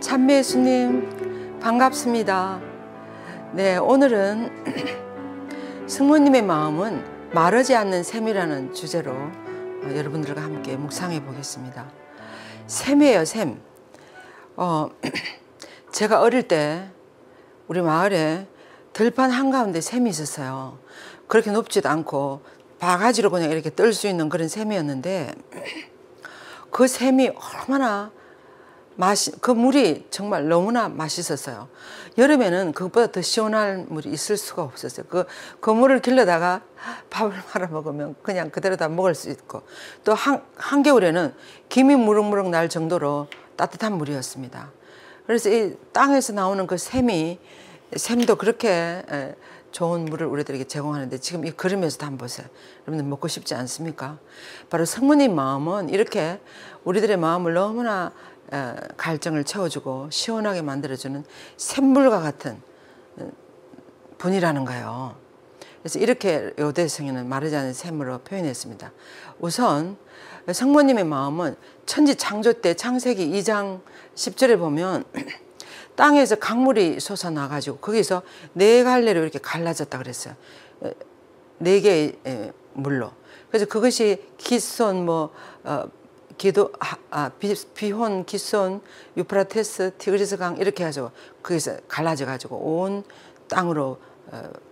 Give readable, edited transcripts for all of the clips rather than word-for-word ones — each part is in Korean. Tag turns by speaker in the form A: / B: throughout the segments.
A: 참매 예수님 반갑습니다. 네, 오늘은 성모님의 마음은 마르지 않는 샘이라는 주제로 여러분들과 함께 묵상해 보겠습니다. 샘이에요, 샘. 제가 어릴 때 우리 마을에 들판 한가운데 샘이 있었어요. 그렇게 높지도 않고 바가지로 그냥 이렇게 뜰 수 있는 그런 샘이었는데, 그 샘이 얼마나 그 물이 정말 너무나 맛있었어요. 여름에는 그것보다 더 시원한 물이 있을 수가 없었어요. 그 물을 길러다가 밥을 말아 먹으면 그냥 그대로 다 먹을 수 있고, 또 한겨울에는 김이 무럭무럭 날 정도로 따뜻한 물이었습니다. 그래서 이 땅에서 나오는 그 샘도 그렇게 좋은 물을 우리들에게 제공하는데, 지금 이 그림에서도 한번 보세요. 여러분들 먹고 싶지 않습니까? 바로 성모님 마음은 이렇게 우리들의 마음을 너무나 갈증을 채워주고 시원하게 만들어주는 샘물과 같은 분이라는 거예요. 그래서 이렇게 요대성에는 마르지 않는 샘으로 표현했습니다. 우선 성모님의 마음은 천지 창조 때 창세기 2장 10절에 보면 땅에서 강물이 솟아나가지고 거기서 네 갈래로 이렇게 갈라졌다 그랬어요. 네 개의 물로. 그래서 그것이 기손, 비혼, 기손, 유프라테스, 티그리스 강 이렇게 해서 거기서 갈라져 가지고 온 땅으로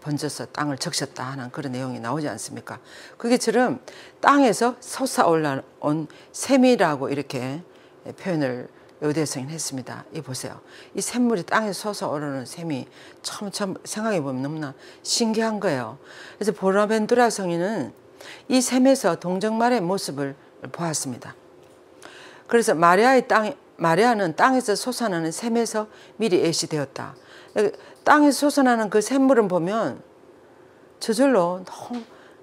A: 번져서 땅을 적셨다 하는 그런 내용이 나오지 않습니까? 그게처럼 땅에서 솟아올라온 샘이라고 이렇게 표현을 요대성인 했습니다. 이 보세요. 이 샘물이 땅에서 솟아오르는 샘이 처음 생각해 보면 너무나 신기한 거예요. 그래서 보나벤투라 성인은 이 샘에서 동정말의 모습을 보았습니다. 그래서 마리아는 땅에서 솟아나는 샘에서 미리 애시되었다. 땅에서 솟아나는 그 샘물을 보면 저절로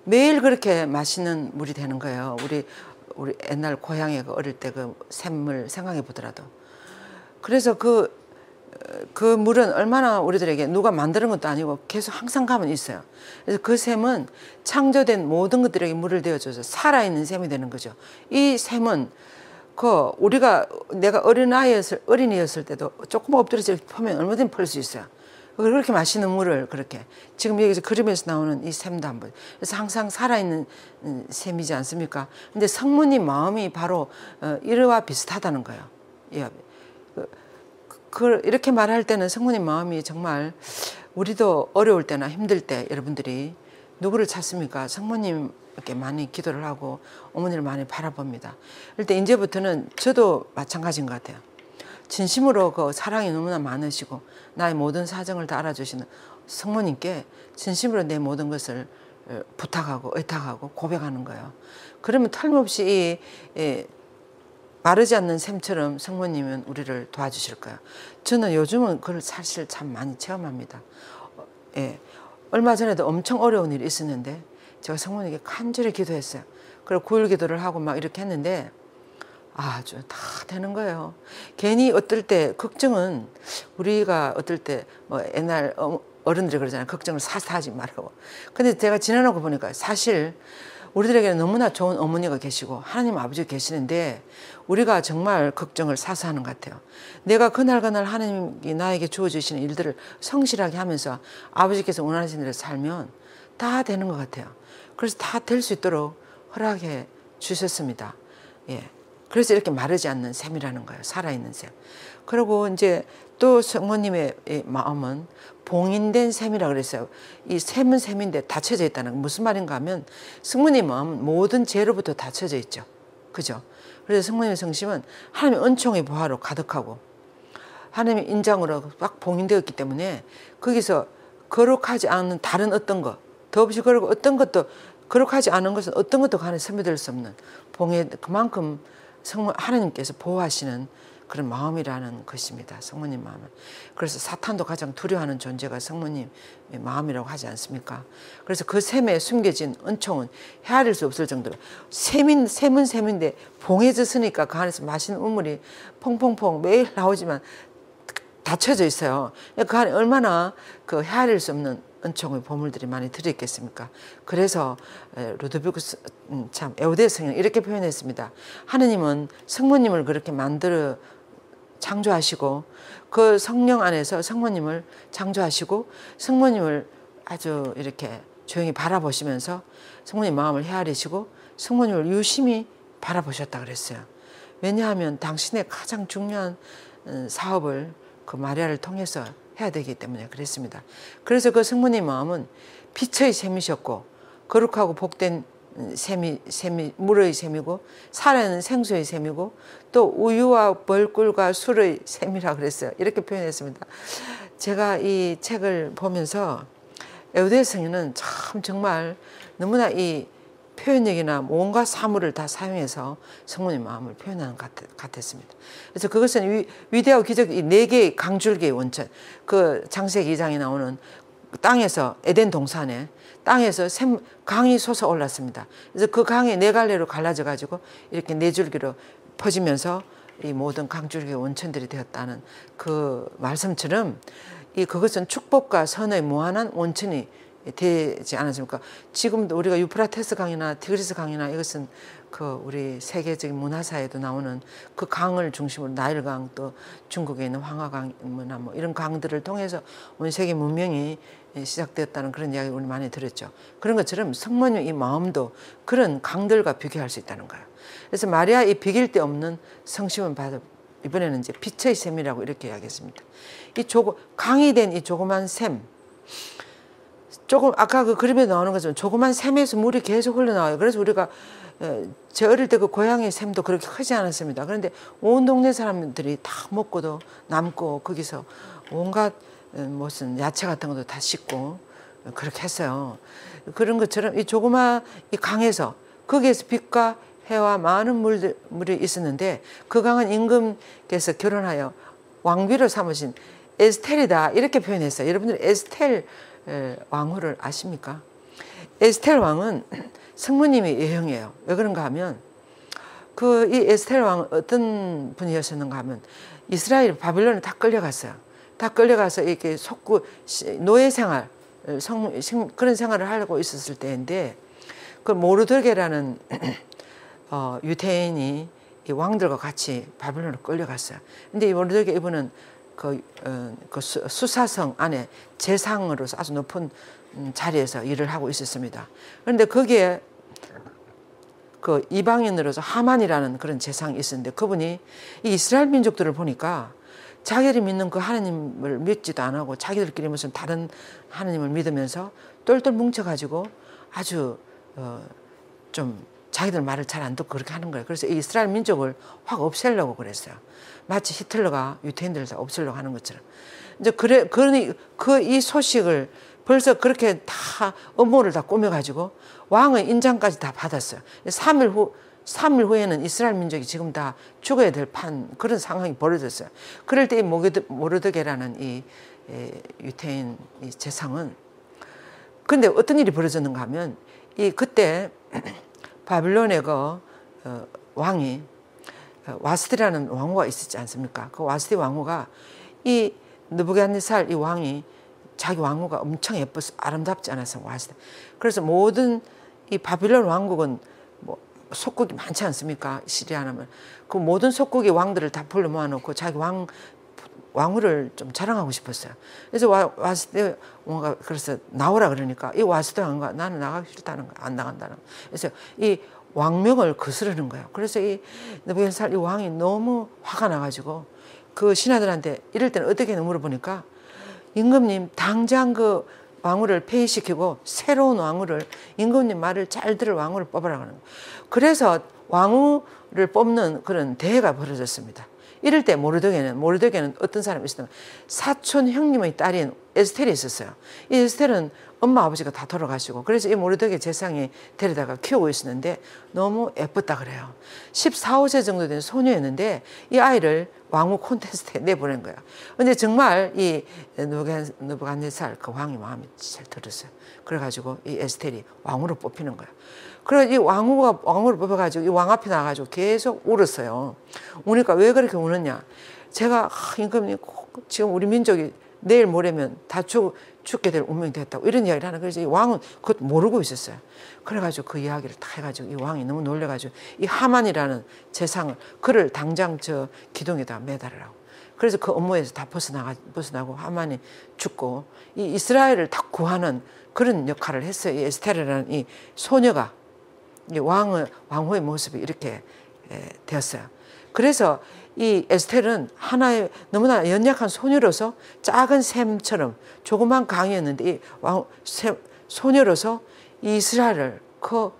A: 매일 그렇게 맛있는 물이 되는 거예요. 우리 옛날 고향에 어릴 때 그 샘물 생각해 보더라도. 그래서 그 물은 얼마나 우리들에게 누가 만드는 것도 아니고 계속 항상 가면 있어요. 그래서 그 샘은 창조된 모든 것들에게 물을 되어줘서 살아있는 샘이 되는 거죠. 이 샘은 내가 어린이였을 때도 조금 엎드려서 이렇게 보면 얼마든지 펄 수 있어요. 그렇게 맛있는 물을 그렇게 지금 여기서 그림에서 나오는 이 샘도 한번, 그래서 항상 살아있는 샘이지 않습니까? 근데 성모님 마음이 바로 이와 비슷하다는 거예요. 이렇게 말할 때는 성모님 마음이 정말, 우리도 어려울 때나 힘들 때 여러분들이 누구를 찾습니까? 성모님께 많이 기도를 하고 어머니를 많이 바라봅니다. 그럴 때 이제부터는 저도 마찬가지인 것 같아요. 진심으로 그 사랑이 너무나 많으시고 나의 모든 사정을 다 알아주시는 성모님께 진심으로 내 모든 것을 부탁하고 의탁하고 고백하는 거예요. 그러면 틀림없이 이 마르지 않는 샘처럼 성모님은 우리를 도와주실 거예요. 저는 요즘은 그걸 사실 참 많이 체험합니다. 얼마 전에도 엄청 어려운 일이 있었는데 제가 성모님께 간절히 기도했어요. 그리고 9일 기도를 하고 막 이렇게 했는데 아주 다 되는 거예요. 괜히 어떨 때 걱정은, 우리가 어떨 때 옛날 어른들이 그러잖아요. 걱정을 사서 하지 말라고. 근데 제가 지나놓고 보니까 사실 우리들에게는 너무나 좋은 어머니가 계시고 하나님 아버지가 계시는데 우리가 정말 걱정을 사서 하는 것 같아요. 내가 그날 하나님이 나에게 주어주시는 일들을 성실하게 하면서 아버지께서 원하시는 대로 살면 다 되는 것 같아요. 그래서 다 될 수 있도록 허락해 주셨습니다. 그래서 이렇게 마르지 않는 샘이라는 거예요. 살아있는 샘. 그리고 이제 또 성모님의 마음은 봉인된 샘이라고 그랬어요. 이 샘은 샘인데 닫혀져 있다는 건 무슨 말인가 하면, 성모님 마음은 모든 죄로부터 닫혀져 있죠. 그죠? 그래서 성모님의 성심은 하나님의 은총의 보화로 가득하고 하나님의 인장으로 막 봉인되어 있기 때문에 거기서 거룩하지 않은 다른 어떤 것, 더없이 거룩 어떤 것도, 거룩하지 않은 것은 어떤 것도 간에 스며들 수 없는 그만큼 하나님께서 보호하시는 그런 마음이라는 것입니다. 성모님 마음은. 그래서 사탄도 가장 두려워하는 존재가 성모님의 마음이라고 하지 않습니까? 그래서 그 샘에 숨겨진 은총은 헤아릴 수 없을 정도로, 샘은 샘인데 봉해졌으니까 그 안에서 맛있는 우물이 퐁퐁퐁 매일 나오지만 닫혀져 있어요. 그 안에 얼마나 그 헤아릴 수 없는 은총의 보물들이 많이 들어있겠습니까? 그래서 루도비쿠스 참 에우대 성인은 이렇게 표현했습니다. 하느님은 성모님을 그렇게 만들어 창조하시고 그 성령 안에서 성모님을 창조하시고 성모님을 아주 이렇게 조용히 바라보시면서 성모님 마음을 헤아리시고 성모님을 유심히 바라보셨다 그랬어요. 왜냐하면 당신의 가장 중요한 사업을 그 마리아를 통해서 해야 되기 때문에 그랬습니다. 그래서 그 성모님 마음은 빛의 샘이셨고 거룩하고 복된 샘이 물의 샘이고 살아있는 생수의 샘이고 또 우유와 벌꿀과 술의 샘이라고 그랬어요. 이렇게 표현했습니다. 제가 이 책을 보면서 에우대 성인은 참 정말 너무나 이 표현력이나 온갖 사물을 다 사용해서 성모님 마음을 표현하는 것 같았습니다. 그래서 그것은 위대하고 기적 이 네 개의 강줄기의 원천, 그 창세기 2장에 나오는 땅에서 에덴 동산에 땅에서 강이 솟아올랐습니다. 그래서 그 강이 네 갈래로 갈라져 가지고 이렇게 네 줄기로 퍼지면서 이 모든 강줄기의 원천들이 되었다는 그 말씀처럼 그것은 축복과 선의 무한한 원천이 되지 않았습니까? 지금도 우리가 유프라테스 강이나 티그리스 강이나 이것은 그 우리 세계적인 문화사에도 나오는 그 강을 중심으로 나일강 또 중국에 있는 황하강이나 뭐 이런 강들을 통해서 온 세계 문명이 시작되었다는 그런 이야기 우리 많이 들었죠. 그런 것처럼 성모님 이 마음도 그런 강들과 비교할 수 있다는 거예요. 그래서 마리아 이 비길 데 없는 성심은 받아 이번에는 이제 빛의 샘이라고 이렇게 이야기했습니다. 강이 된 이 조그만 샘, 조금 아까 그 그림에 나오는 것처럼 조그만 샘에서 물이 계속 흘러나와요. 그래서 우리가 제 어릴 때 그 고향의 샘도 그렇게 크지 않았습니다. 그런데 온 동네 사람들이 다 먹고도 남고 거기서 온갖 무슨 야채 같은 것도 다 씻고 그렇게 했어요. 그런 것처럼 이 조그만 이 강에서 거기에서 빛과 해와 많은 물이 있었는데 그 강은 임금께서 결혼하여 왕비로 삼으신 에스텔이다 이렇게 표현했어요. 여러분들 에스텔 왕후를 아십니까? 에스텔 왕은 성모님의 여형이에요. 왜 그런가 하면 이 에스텔 왕은 어떤 분이었는가 하면 이스라엘 바빌론에 다 끌려갔어요. 다 끌려가서 이렇게 노예 생활 그런 생활을 하려고 있었을 때인데 그 모르드게라는 유대인이 이 왕들과 같이 바빌론으로 끌려갔어요. 근데 이 모르드게 이분은 그 수사성 안에 재상으로서 아주 높은 자리에서 일을 하고 있었습니다. 그런데 거기에 그 이방인으로서 하만이라는 그런 재상이 있었는데 그분이 이 이스라엘 민족들을 보니까 자기들이 믿는 그 하나님을 믿지도 안 하고 자기들끼리 무슨 다른 하나님을 믿으면서 똘똘 뭉쳐가지고 아주 좀 자기들 말을 잘 안 듣고 그렇게 하는 거예요. 그래서 이 이스라엘 민족을 확 없애려고 그랬어요. 마치 히틀러가 유태인들을 다 없애려고 하는 것처럼. 이제 그러니 이 소식을 벌써 그렇게 다 음모를 다 꾸며가지고 왕의 인장까지 다 받았어요. 3일 후에는 이스라엘 민족이 지금 다 죽어야 될 그런 상황이 벌어졌어요. 그럴 때 이 모르드게라는 이 유태인 이 재상은 근데 어떤 일이 벌어졌는가 하면 그때 바빌론의 왕이 와스디라는 왕후가 있었지 않습니까? 그 와스디 왕후가 이 느부갓네살 이 왕이 자기 왕후가 엄청 예뻐서 아름답지 않아서 와스디. 그래서 모든 이 바빌론 왕국은 뭐 속국이 많지 않습니까? 시리아라면 그 모든 속국의 왕들을 다 불러 모아놓고 자기 왕후를 좀 자랑하고 싶었어요. 그래서 와스디 왕후가 그래서 나오라 그러니까 이 와스디 왕후가 나는 나가기 싫다는 거야. 안 나간다는 거야. 그래서 이 왕명을 거스르는 거예요. 그래서 이 느부갓네살 이 왕이 너무 화가 나가지고 그 신하들한테 이럴 때는 어떻게 물어보니까 임금님 당장 그 왕후를 폐위시키고 새로운 왕후를 임금님 말을 잘 들을 왕후를 뽑으라 그러는 거예요. 그래서 왕후를 뽑는 그런 대회가 벌어졌습니다. 이럴 때 모르드게는 어떤 사람이 있었냐면 사촌 형님의 딸인 에스텔이 있었어요. 이 에스텔은 엄마 아버지가 다 돌아가시고 그래서 이 모르드게 재상이 데려다가 키우고 있었는데 너무 예뻤다 그래요. 14, 15세 정도 된 소녀였는데 이 아이를 왕후 콘테스트에 내보낸 거예요. 근데 정말 이 느부갓네살 그 왕이 마음이 잘 들었어요. 그래가지고 이 에스텔이 왕후로 뽑히는 거예요. 그래서 이 왕후를 뽑아가지고 이 왕 앞에 나가가지고 계속 울었어요. 우니까 왜 그렇게 우느냐. 제가 임금님 지금 우리 민족이 내일 모레면 다 죽게 될 운명이 됐다고 이런 이야기를 하는. 그래서 이 왕은 그것도 모르고 있었어요. 그래가지고 그 이야기를 다 해가지고 이 왕이 너무 놀래가지고 이 하만이라는 재상을 그를 당장 저 기둥에다 매달으라고. 그래서 그 업무에서 다 벗어나고 하만이 죽고 이 이스라엘을 다 구하는 그런 역할을 했어요. 이 에스테르라는 이 소녀가 이 왕후의 모습이 이렇게 되었어요. 그래서 이 에스테르는 하나의 너무나 연약한 소녀로서 작은 샘처럼 조그만 강이었는데 이 소녀로서 이스라엘을 그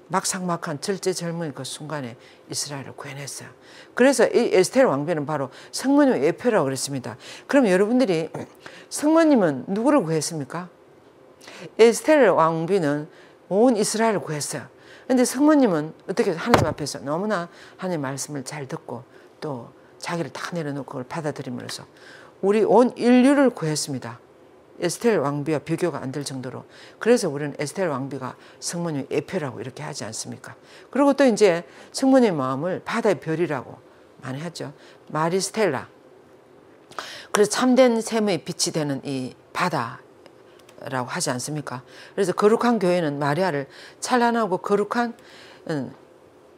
A: 막상막한 절제절명의 그 순간에 이스라엘을 구해냈어요. 그래서 이 에스테르 왕비는 바로 성모님의 예표라고 그랬습니다. 그럼 여러분들이 성모님은 누구를 구했습니까? 에스테르 왕비는 온 이스라엘을 구했어요. 근데 성모님은 어떻게 하나님 앞에서 너무나 하나님의 말씀을 잘 듣고 또 자기를 다 내려놓고 그걸 받아들임으로써 우리 온 인류를 구했습니다. 에스테르 왕비와 비교가 안 될 정도로. 그래서 우리는 에스테르 왕비가 성모님의 예표라고 이렇게 하지 않습니까? 그리고 또 이제 성모님의 마음을 바다의 별이라고 많이 하죠. 마리스텔라. 그래서 참된 샘의 빛이 되는 이 바다라고 하지 않습니까? 그래서 거룩한 교회는 마리아를 찬란하고 거룩한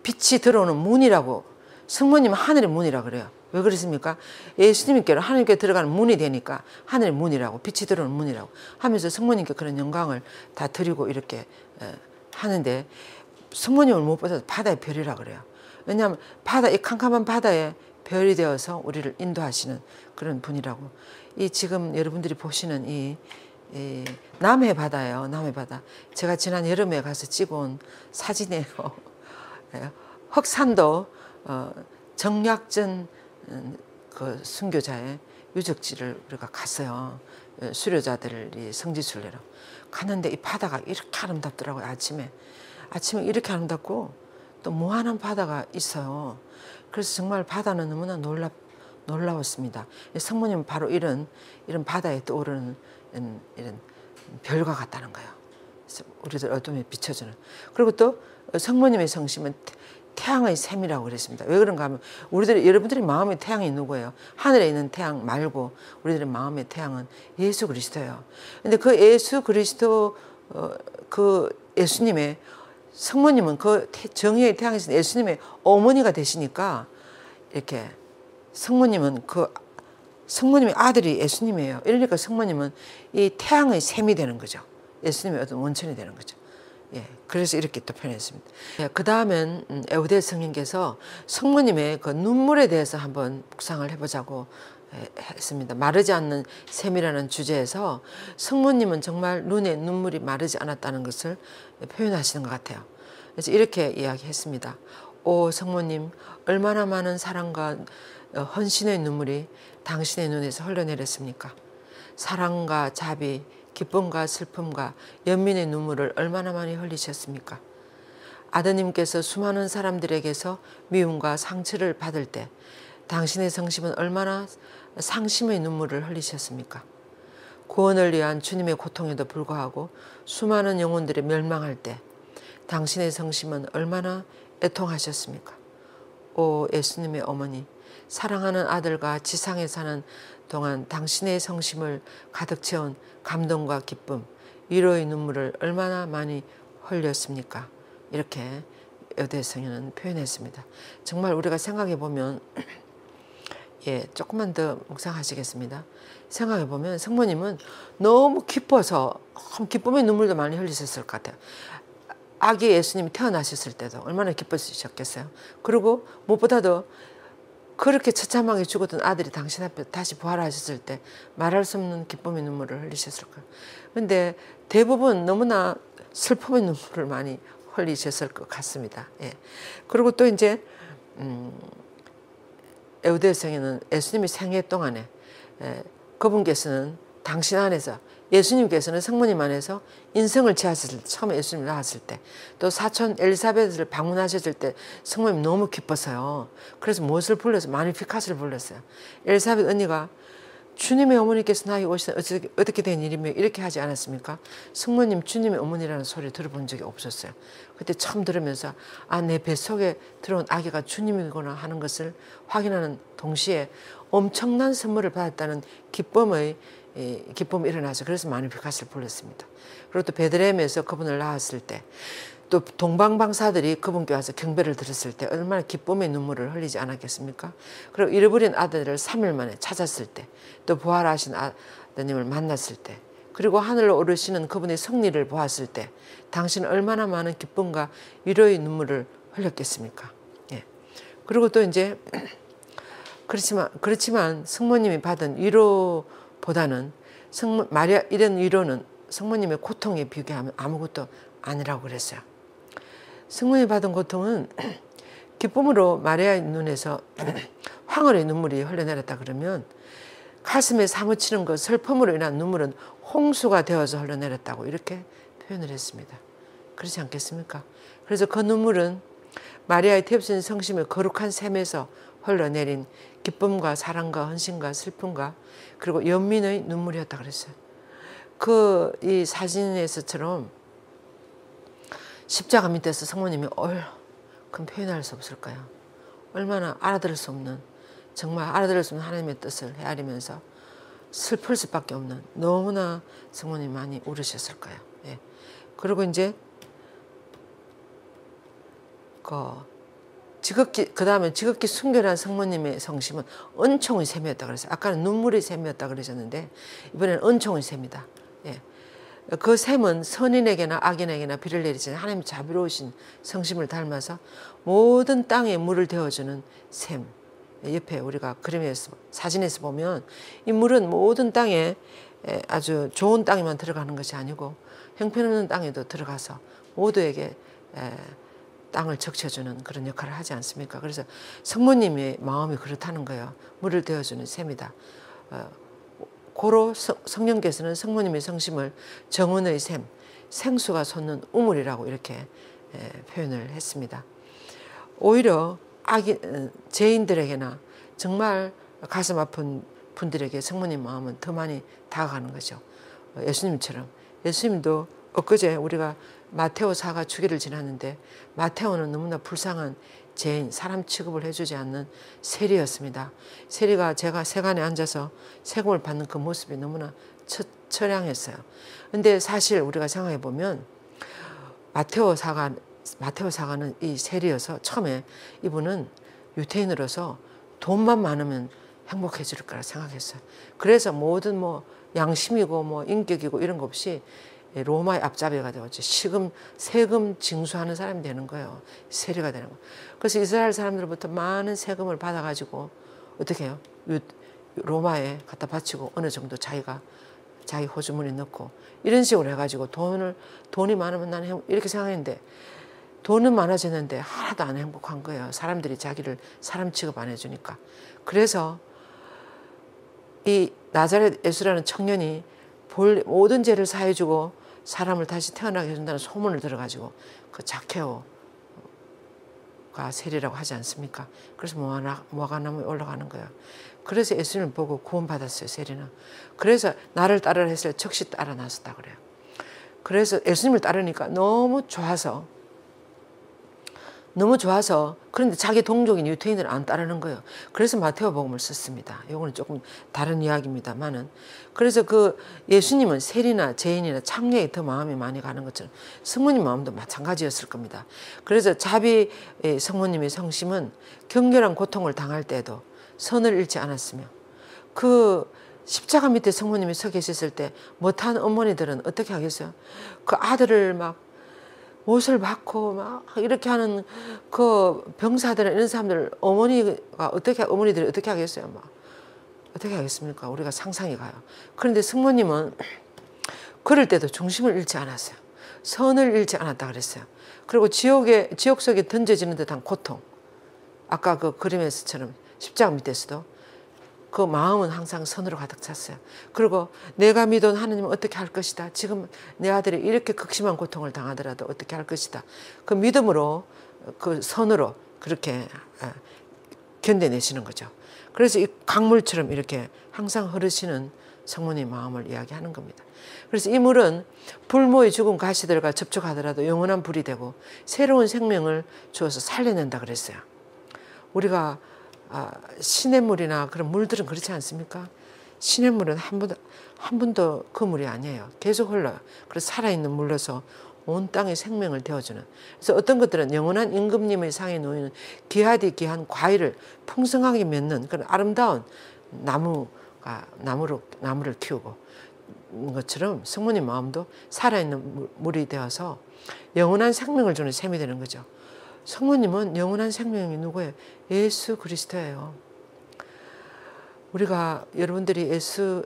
A: 빛이 들어오는 문이라고, 성모님은 하늘의 문이라고 그래요. 왜 그렇습니까? 예수님께로 하나님께 들어가는 문이 되니까 하늘의 문이라고, 빛이 들어오는 문이라고 하면서 성모님께 그런 영광을 다 드리고 이렇게 하는데, 성모님을 무엇보다 바다의 별이라고 그래요. 왜냐하면 이 캄캄한 바다에 별이 되어서 우리를 인도하시는 그런 분이라고. 이 지금 여러분들이 보시는 이 남해 바다예요. 남해 바다. 제가 지난 여름에 가서 찍어온 사진이에요. 흑산도 정약전 그 순교자의 유적지를 우리가 갔어요. 수료자들이 성지순례로 갔는데 이 바다가 이렇게 아름답더라고요. 아침에 이렇게 아름답고 또 무한한 바다가 있어요. 그래서 정말 바다는 너무나 놀라웠습니다. 성모님은 바로 이런 바다에 떠오르는 이런 별과 같다는 거예요. 그래서 우리들 어둠에 비춰주는. 그리고 또 성모님의 성심은 태양의 샘이라고 그랬습니다. 왜 그런가 하면 여러분들의 마음의 태양이 누구예요? 하늘에 있는 태양 말고 우리들의 마음의 태양은 예수 그리스도예요. 근데 그 예수 그리스도 그 예수님의 성모님은 그 정의의 태양에서 예수님의 어머니가 되시니까 이렇게 성모님의 아들이 예수님이에요. 이러니까 성모님은 이 태양의 샘이 되는 거죠. 예수님의 어떤 원천이 되는 거죠. 예, 그래서 이렇게 또 표현했습니다. 예, 그 다음엔 에우대 성인께서 성모님의 그 눈물에 대해서 한번 묵상을 해보자고 했습니다. 마르지 않는 샘이라는 주제에서 성모님은 정말 눈에 눈물이 마르지 않았다는 것을 표현하시는 것 같아요. 그래서 이렇게 이야기했습니다. 오 성모님, 얼마나 많은 사랑과 헌신의 눈물이 당신의 눈에서 흘러내렸습니까? 사랑과 자비, 기쁨과 슬픔과 연민의 눈물을 얼마나 많이 흘리셨습니까? 아드님께서 수많은 사람들에게서 미움과 상처를 받을 때 당신의 성심은 얼마나 상심의 눈물을 흘리셨습니까? 구원을 위한 주님의 고통에도 불구하고 수많은 영혼들이 멸망할 때 당신의 성심은 얼마나 애통하셨습니까? 오 예수님의 어머니, 사랑하는 아들과 지상에 사는 동안 당신의 성심을 가득 채운 감동과 기쁨, 위로의 눈물을 얼마나 많이 흘렸습니까? 이렇게 여대 성인은 표현했습니다. 정말 우리가 생각해 보면 조금만 더 묵상하시겠습니다. 생각해 보면 성모님은 너무 기뻐서 기쁨의 눈물도 많이 흘리셨을 것 같아요. 아기 예수님이 태어나셨을 때도 얼마나 기뻐지셨겠어요. 그리고 무엇보다도 그렇게 처참하게 죽었던 아들이 당신 앞에 다시 부활하셨을 때 말할 수 없는 기쁨의 눈물을 흘리셨을 거예요. 그런데 대부분 너무나 슬픔의 눈물을 많이 흘리셨을 것 같습니다. 예. 그리고 또 이제 에우대성에는 예수님이 생애 동안에 그분께서는 당신 안에서, 예수님께서는 성모님 안에서 인성을 취하셨을 때, 처음에 예수님이 나왔을 때, 또 사촌 엘리사벳을 방문하셨을 때 성모님 너무 기뻤어요. 그래서 무엇을 불러서 마니피카스를 불렀어요. 엘리사벳 언니가 주님의 어머니께서 나에게 오시다 어떻게 된 일이며 이렇게 하지 않았습니까? 성모님 주님의 어머니라는 소리를 들어본 적이 없었어요. 그때 처음 들으면서 내 뱃속에 들어온 아기가 주님이구나 하는 것을 확인하는 동시에 엄청난 선물을 받았다는 기쁨이 일어나서 그래서 마니피카스를 불렀습니다. 그리고 또 베들레헴에서 그분을 낳았을 때 또 동방방사들이 그분께 와서 경배를 드렸을 때 얼마나 기쁨의 눈물을 흘리지 않았겠습니까? 그리고 잃어버린 아들을 3일 만에 찾았을 때, 또 부활하신 아드님을 만났을 때, 그리고 하늘로 오르시는 그분의 승리를 보았을 때 당신은 얼마나 많은 기쁨과 위로의 눈물을 흘렸겠습니까? 예. 그리고 또 이제 그렇지만 성모님이 받은 위로보다는 마리아 이런 위로는 성모님의 고통에 비교하면 아무것도 아니라고 그랬어요. 성모님이 받은 고통은 기쁨으로 마리아의 눈에서 황홀의 눈물이 흘러내렸다 그러면 가슴에 사무치는 것 슬픔으로 인한 눈물은 홍수가 되어서 흘러내렸다고 이렇게 표현을 했습니다. 그렇지 않겠습니까? 그래서 그 눈물은 마리아의 태엽신 성심의 거룩한 샘에서 흘러내린 기쁨과 사랑과 헌신과 슬픔과 그리고 연민의 눈물이었다 그랬어요. 이 사진에서처럼 십자가 밑에서 성모님이 큰 표현할 수 없을까요? 얼마나 알아들을 수 없는, 정말 알아들을 수 없는 하나님의 뜻을 헤아리면서 슬플 수밖에 없는, 너무나 성모님이 많이 울으셨을까요? 예. 그리고 이제 그 다음에 지극히 순결한 성모님의 성심은 은총의 샘이었다 그랬어요. 아까는 눈물의 샘이었다 그러셨는데 이번에는 은총의 샘이다. 예. 그 샘은 선인에게나 악인에게나 비를 내리지 않는 하나님 자비로우신 성심을 닮아서 모든 땅에 물을 데워주는 샘. 옆에 우리가 그림에서 사진에서 보면 이 물은 모든 땅에 아주 좋은 땅에만 들어가는 것이 아니고 형편없는 땅에도 들어가서 모두에게 땅을 적셔주는 그런 역할을 하지 않습니까? 그래서 성모님의 마음이 그렇다는 거예요. 물을 데워주는 샘이다. 고로 성령께서는 성모님의 성심을 정은의 샘, 생수가 솟는 우물이라고 이렇게 표현을 했습니다. 오히려 죄인들에게나 정말 가슴 아픈 분들에게 성모님 마음은 더 많이 다가가는 거죠. 예수님처럼. 예수님도 엊그제 우리가 마테오 4가 주기를 지났는데 마테오는 너무나 불쌍한 죄인, 사람 취급을 해주지 않는 세리였습니다. 세리가 제가 세간에 앉아서 세금을 받는 그 모습이 너무나 처량했어요. 근데 사실 우리가 생각해 보면 마테오 사가는 이 세리여서 처음에 이분은 유태인으로서 돈만 많으면 행복해질 거라 생각했어요. 그래서 모든 양심이고 인격이고 이런 거 없이 로마의 앞잡이가 되었죠. 세금 징수하는 사람이 되는 거예요. 세리가 되는 거예요. 그래서 이스라엘 사람들로부터 많은 세금을 받아가지고 어떻게 해요? 로마에 갖다 바치고 어느 정도 자기 호주머니 넣고 이런 식으로 해가지고 돈이 많으면 나는 이렇게 생각했는데 돈은 많아졌는데 하나도 안 행복한 거예요. 사람들이 자기를 사람 취급 안 해주니까. 그래서 이 나자렛 예수라는 청년이 모든 죄를 사해주고 사람을 다시 태어나게 해준다는 소문을 들어가지고 그 자케오가 세리라고 하지 않습니까? 그래서 무화과나무에 올라가는 거예요. 그래서 예수님을 보고 구원받았어요, 세리는. 그래서 나를 따르라 했을 때 즉시 따라 나섰다 그래요. 그래서 예수님을 따르니까 너무 좋아서 그런데 자기 동족인 유태인을 안 따르는 거예요. 그래서 마테오복음을 썼습니다. 이거는 조금 다른 이야기입니다만은 그래서 예수님은 세리나 죄인이나 창녀에 더 마음이 많이 가는 것처럼 성모님 마음도 마찬가지였을 겁니다. 그래서 자비 성모님의 성심은 격렬한 고통을 당할 때도 선을 잃지 않았으며 십자가 밑에 성모님이 서 계셨을 때 못한 어머니들은 어떻게 하겠어요? 그 아들을 막 못을 받고 막 이렇게 하는 그 병사들 이런 사람들 어머니들이 어떻게 하겠어요? 막 어떻게 하겠습니까? 우리가 상상이 가요. 그런데 성모님은 그럴 때도 중심을 잃지 않았어요. 선을 잃지 않았다 그랬어요. 그리고 지옥 속에 던져지는 듯한 고통. 아까 그 그림에서처럼 십자가 밑에서도 그 마음은 항상 선으로 가득 찼어요. 그리고 내가 믿은 하나님은 어떻게 할 것이다. 지금 내 아들이 이렇게 극심한 고통을 당하더라도 어떻게 할 것이다. 그 믿음으로 그 선으로 그렇게 견뎌내시는 거죠. 그래서 이 강물처럼 이렇게 항상 흐르시는 성모님의 마음을 이야기하는 겁니다. 그래서 이 물은 불모의 죽은 가시들과 접촉하더라도 영원한 불이 되고 새로운 생명을 주어서 살려낸다 그랬어요. 우리가 시냇물이나 그런 물들은 그렇지 않습니까? 시냇물은 한 번도 그 물이 아니에요. 계속 흘러요. 그래서 살아있는 물로서 온 땅의 생명을 되어주는. 그래서 어떤 것들은 영원한 임금님의 상에 놓이는 귀하디 귀한 과일을 풍성하게 맺는 그런 아름다운 나무를 키우고 것처럼 성모님 마음도 살아있는 물이 되어서 영원한 생명을 주는 셈이 되는 거죠. 성모님은 영원한 생명이 누구예요? 예수 그리스도예요. 우리가 여러분들이 예수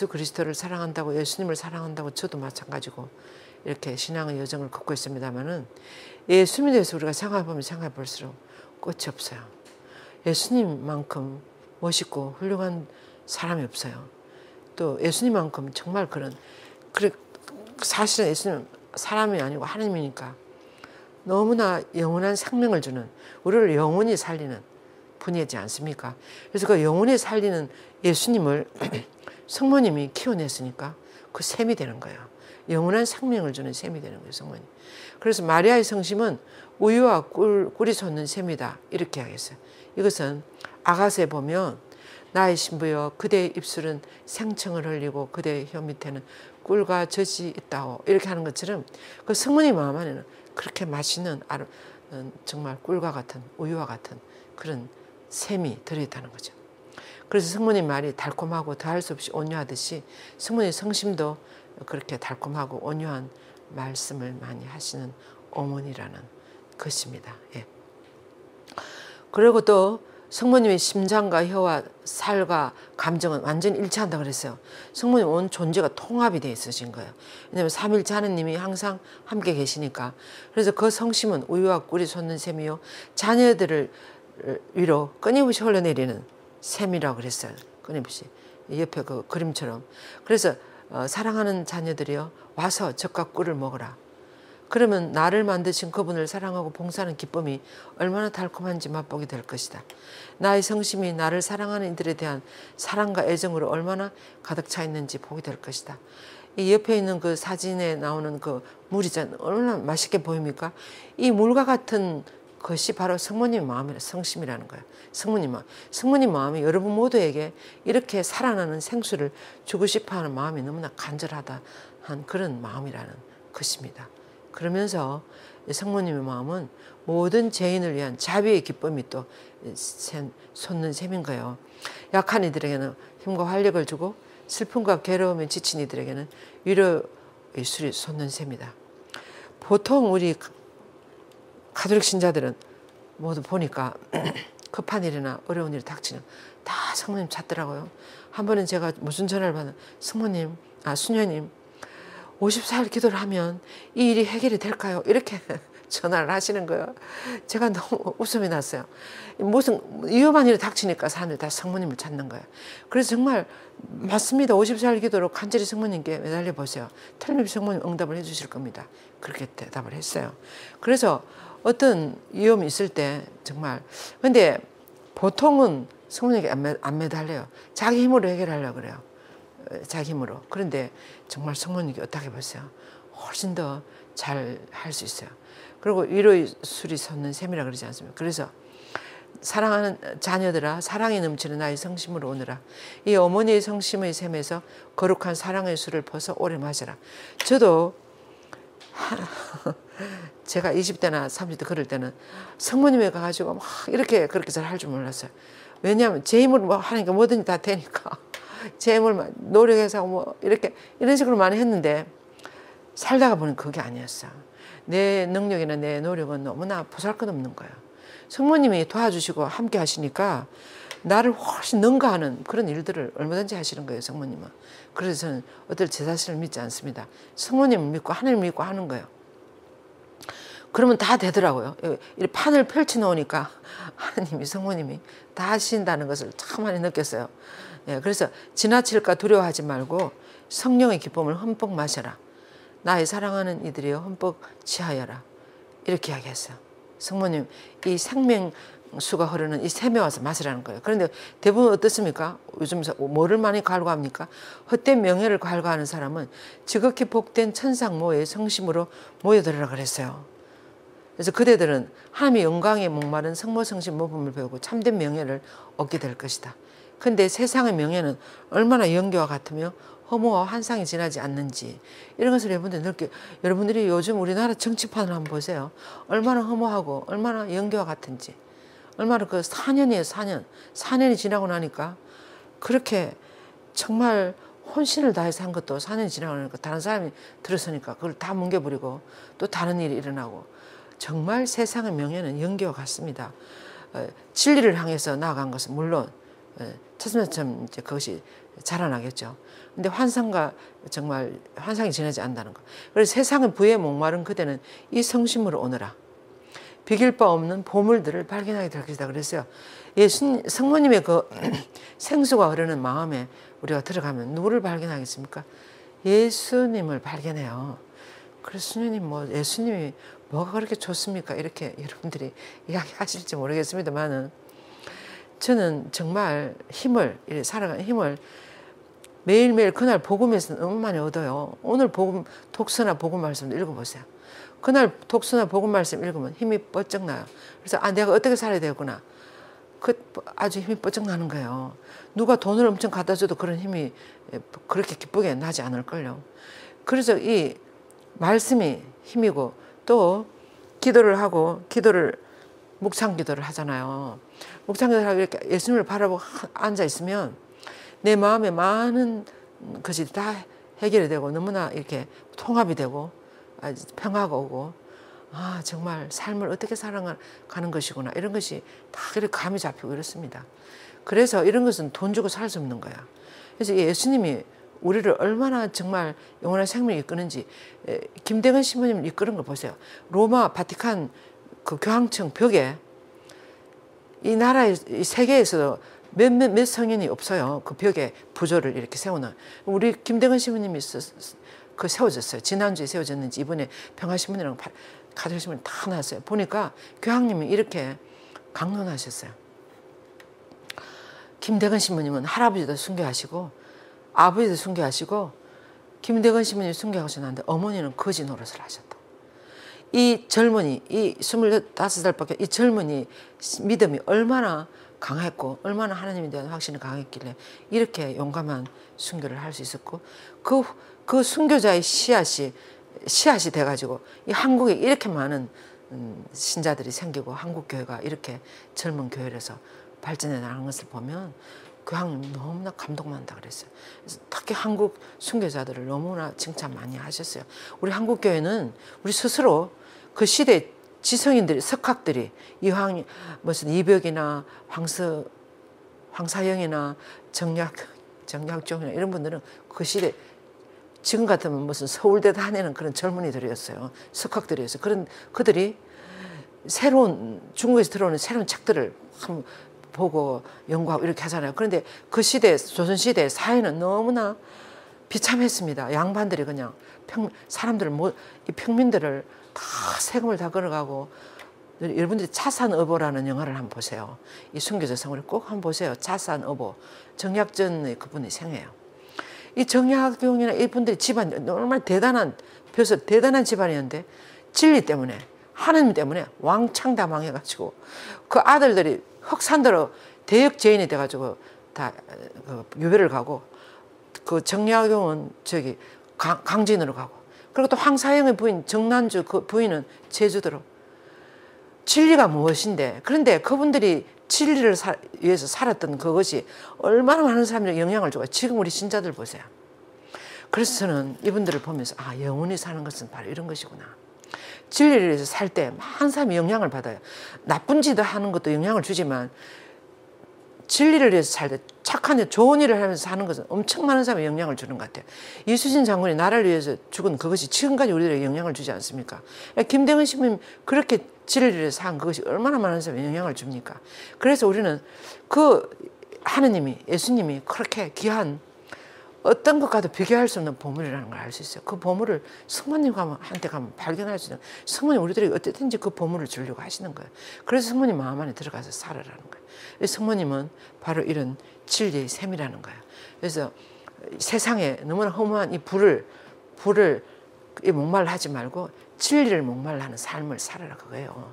A: 그리스도를 사랑한다고, 예수님을 사랑한다고, 저도 마찬가지고 이렇게 신앙의 여정을 걷고 있습니다만은 예수님에 대해서 우리가 생각해 볼수록 끝이 없어요. 예수님만큼 멋있고 훌륭한 사람이 없어요. 또 예수님만큼 정말 사실은 예수님은 사람이 아니고 하나님이니까 너무나 영원한 생명을 주는, 우리를 영원히 살리는 분이지 않습니까? 그래서 그 영원히 살리는 예수님을 성모님이 키워냈으니까 그 셈이 되는 거예요. 영원한 생명을 주는 셈이 되는 거예요, 성모님. 그래서 마리아의 성심은 우유와 꿀이 솟는 셈이다, 이렇게 하겠어요. 이것은 아가서에 보면 나의 신부여 그대의 입술은 생청을 흘리고 그대의 혀 밑에는 꿀과 젖이 있다오, 이렇게 하는 것처럼 그 성모님 마음 안에는 그렇게 맛있는 정말 꿀과 같은, 우유와 같은 그런 셈이 들어있다는 거죠. 그래서 성모님 말이 달콤하고 더할 수 없이 온유하듯이 성모님 성심도 그렇게 달콤하고 온유한 말씀을 많이 하시는 어머니라는 것입니다. 예. 그리고 또 성모님의 심장과 혀와 살과 감정은 완전히 일치한다고 그랬어요. 성모님 온 존재가 통합이 되어 있으신 거예요. 왜냐하면 삼일째 하느님이 항상 함께 계시니까. 그래서 그 성심은 우유와 꿀이 솟는 셈이요 자녀들을 위로 끊임없이 흘러내리는 셈이라고 그랬어요. 끊임없이 옆에 그 그림처럼. 그래서 사랑하는 자녀들이요 와서 젖과 꿀을 먹어라. 그러면 나를 만드신 그분을 사랑하고 봉사하는 기쁨이 얼마나 달콤한지 맛보게 될 것이다. 나의 성심이 나를 사랑하는 이들에 대한 사랑과 애정으로 얼마나 가득 차 있는지 보게 될 것이다. 이 옆에 있는 그 사진에 나오는 그 물이잖아요. 얼마나 맛있게 보입니까? 이 물과 같은 것이 바로 성모님 마음이라, 성심이라는 거예요. 성모님 마음. 성모님 마음이 여러분 모두에게 이렇게 살아나는 생수를 주고 싶어하는 마음이 너무나 간절하다 한 그런 마음이라는 것입니다. 그러면서 성모님의 마음은 모든 죄인을 위한 자비의 기쁨이 또 솟는 셈인 거예요. 약한 이들에게는 힘과 활력을 주고 슬픔과 괴로움에 지친 이들에게는 위로의 술이 솟는 셈이다. 보통 우리 가톨릭 신자들은 모두 보니까 급한 일이나 어려운 일이 닥치면 다 성모님 찾더라고요. 한 번은 제가 무슨 전화를 받는 수녀님 54일 기도를 하면 이 일이 해결이 될까요? 이렇게 전화를 하시는 거예요. 제가 너무 웃음이 났어요. 무슨 위험한 일이 닥치니까 사람들이 다 성모님을 찾는 거예요. 그래서 정말 맞습니다. 54일 기도로 간절히 성모님께 매달려 보세요. 틀림없이 성모님 응답을 해주실 겁니다. 그렇게 대답을 했어요. 그래서 어떤 위험이 있을 때 정말, 근데 보통은 성모님에게 안 매달려요. 자기 힘으로 해결하려고 그래요. 자기 힘으로. 그런데 정말 성모님께 어떻게 보세요. 훨씬 더 잘 할 수 있어요. 그리고 위로의 술이 솟는 셈이라 그러지 않습니까? 그래서 사랑하는 자녀들아 사랑이 넘치는 나의 성심으로 오너라. 이 어머니의 성심의 셈에서 거룩한 사랑의 술을 퍼서 오래 마셔라. 저도 제가 20대나 30대 그럴 때는 성모님에 가가지고 막 이렇게 그렇게 잘 할 줄 몰랐어요. 왜냐하면 제 힘으로 뭐 하니까 뭐든지 다 되니까 제 힘을 노력해서 뭐 이런 식으로 많이 했는데 살다가 보니 그게 아니었어. 내 능력이나 내 노력은 너무나 보잘것없는 거예요. 성모님이 도와주시고 함께 하시니까 나를 훨씬 능가하는 그런 일들을 얼마든지 하시는 거예요, 성모님은. 그래서 저는 어떨 제 자신을 믿지 않습니다. 성모님을 믿고 하나님을 믿고 하는 거예요. 그러면 다 되더라고요. 이 판을 펼쳐 놓으니까 하나님이, 성모님이 다 하신다는 것을 참 많이 느꼈어요. 그래서 지나칠까 두려워하지 말고 성령의 기쁨을 흠뻑 마셔라. 나의 사랑하는 이들이여 흠뻑 취하여라. 이렇게 이야기했어요. 성모님, 이 생명수가 흐르는 이 샘에 와서 마시라는 거예요. 그런데 대부분 어떻습니까? 요즘 뭐를 많이 갈구합니까? 헛된 명예를 갈구하는 사람은 지극히 복된 천상모의 성심으로 모여들으라 그랬어요. 그래서 그대들은 하나님의 영광에 목마른 성모성심 모범을 배우고 참된 명예를 얻게 될 것이다. 근데 세상의 명예는 얼마나 영계와 같으며 허무와 환상이 지나지 않는지 이런 것을 여러분들이 요즘 우리나라 정치판을 한번 보세요. 얼마나 허무하고 얼마나 연기와 같은지. 얼마나 그 4년이에요. 4년. 4년이 지나고 나니까 그렇게 정말 혼신을 다해서 한 것도 4년이 지나고 나니까 다른 사람이 들어서니까 그걸 다 뭉개버리고 또 다른 일이 일어나고 정말 세상의 명예는 연기와 같습니다. 진리를 향해서 나아간 것은 물론 첫날처럼 이제 그것이 자라나겠죠. 근데 정말 환상이 지나지 않는다는 것. 그래서 세상의 부에 목마른 그대는 이 성심으로 오너라. 비길 바 없는 보물들을 발견하게 될 것이다 그랬어요. 성모님의 그 생수가 흐르는 마음에 우리가 들어가면 누구를 발견하겠습니까? 예수님을 발견해요. 그래서 예수님이 뭐가 그렇게 좋습니까? 이렇게 여러분들이 이야기하실지 모르겠습니다만은 저는 정말 살아가는 힘을 매일매일 그날 복음에서 너무 많이 얻어요. 오늘 복음 독서나 복음 말씀도 읽어보세요. 그날 독서나 복음 말씀 읽으면 힘이 뻗쩍 나요. 그래서 내가 어떻게 살아야 되겠구나. 아주 힘이 뻗쩍 나는 거예요. 누가 돈을 엄청 갖다 줘도 그런 힘이 그렇게 기쁘게 나지 않을걸요. 그래서 이 말씀이 힘이고 또 묵상 기도를 하잖아요. 묵상 기도를 하고 이렇게 예수님을 바라보고 앉아 있으면 내 마음에 많은 것이 다 해결이 되고 너무나 이렇게 통합이 되고 평화가 오고 정말 삶을 어떻게 살아가는 것이구나 이런 것이 다 이렇게 감이 잡히고 이렇습니다. 그래서 이런 것은 돈 주고 살 수 없는 거야. 그래서 예수님이 우리를 얼마나 정말 영원한 생명을 이끄는지 김대건 신부님을 이끄는 걸 보세요. 로마 바티칸 그 교황청 벽에 이 세계에서 몇 성인이 없어요. 그 벽에 부조를 이렇게 세우는. 우리 김대건 신부님이 세워졌어요. 지난주에 세워졌는지 이번에 평화신문이랑 가톨신문이 다 나왔어요. 보니까 교황님이 이렇게 강론하셨어요. 김대건 신부님은 할아버지도 순교하시고 아버지도 순교하시고 김대건 신부님이 순교하셨는데 어머니는 거지 노릇을 하셨다. 이 젊은이, 이 25살밖에 이 젊은이 믿음이 얼마나 강했고 얼마나 하나님에 대한 확신이 강했길래 이렇게 용감한 순교를 할 수 있었고 그 순교자의 씨앗이 돼가지고 이 한국에 이렇게 많은 신자들이 생기고 한국 교회가 이렇게 젊은 교회라서 발전해 나가는 것을 보면 교황님 너무나 감동받는다 그랬어요. 특히 한국 순교자들을 너무나 칭찬 많이 하셨어요. 우리 한국 교회는 우리 스스로 그 시대 지성인들이 석학들이 무슨 이벽이나 황사영이나 정약종이나 이런 분들은 그 시대 지금 같으면 무슨 서울대 다니는 그런 젊은이들이었어요. 석학들이었어요. 그런 그들이 중국에서 들어오는 새로운 책들을 한번 보고 연구하고 이렇게 하잖아요. 그런데 그 시대, 조선시대 사회는 너무나 비참했습니다. 양반들이 그냥 이 평민들을 다 세금을 다 걸어가고 여러분들이 차산어보라는 영화를 한번 보세요. 이 순교자 생활을 꼭 한번 보세요. 차산어보. 정약전의 그분이 생애예요. 이 정약용이나 이분들이 집안 정말 대단한 집안이었는데 진리 때문에 하나님 때문에 왕창 다 망해가지고 그 아들들이 흑산대로 대역죄인이 돼가지고 다 유배를 가고 그 정약용은 강진으로 가고 그리고 또 황사영의 부인 정난주 그 부인은 제주도로. 진리가 무엇인데 그런데 그분들이 진리를 위해서 살았던 그것이 얼마나 많은 사람들에게 영향을 주고 지금 우리 신자들 보세요. 그래서 저는 이분들을 보면서 영원히 사는 것은 바로 이런 것이구나. 진리를 위해서 살 때 많은 사람이 영향을 받아요. 나쁜 짓을 하는 것도 영향을 주지만 진리를 위해서 살 때 착한 일, 좋은 일을 하면서 사는 것은 엄청 많은 사람이 영향을 주는 것 같아요. 이수진 장군이 나라를 위해서 죽은 그것이 지금까지 우리들에게 영향을 주지 않습니까? 김대건 신부님 그렇게 진리를 위해서 산 그것이 얼마나 많은 사람에 영향을 줍니까? 그래서 우리는 하느님이 예수님이 그렇게 귀한 어떤 것과도 비교할 수 없는 보물이라는 걸 알 수 있어요. 그 보물을 성모님한테 가면 발견할 수 있는 성모님 우리들에게 어쨌든지 그 보물을 주려고 하시는 거예요. 그래서 성모님 마음 안에 들어가서 살아라는 거예요. 성모님은 바로 이런 진리의 샘이라는 거예요. 그래서 세상에 너무나 허무한 이 불을 목말라 하지 말고 진리를 목말라 하는 삶을 살아라 그거예요.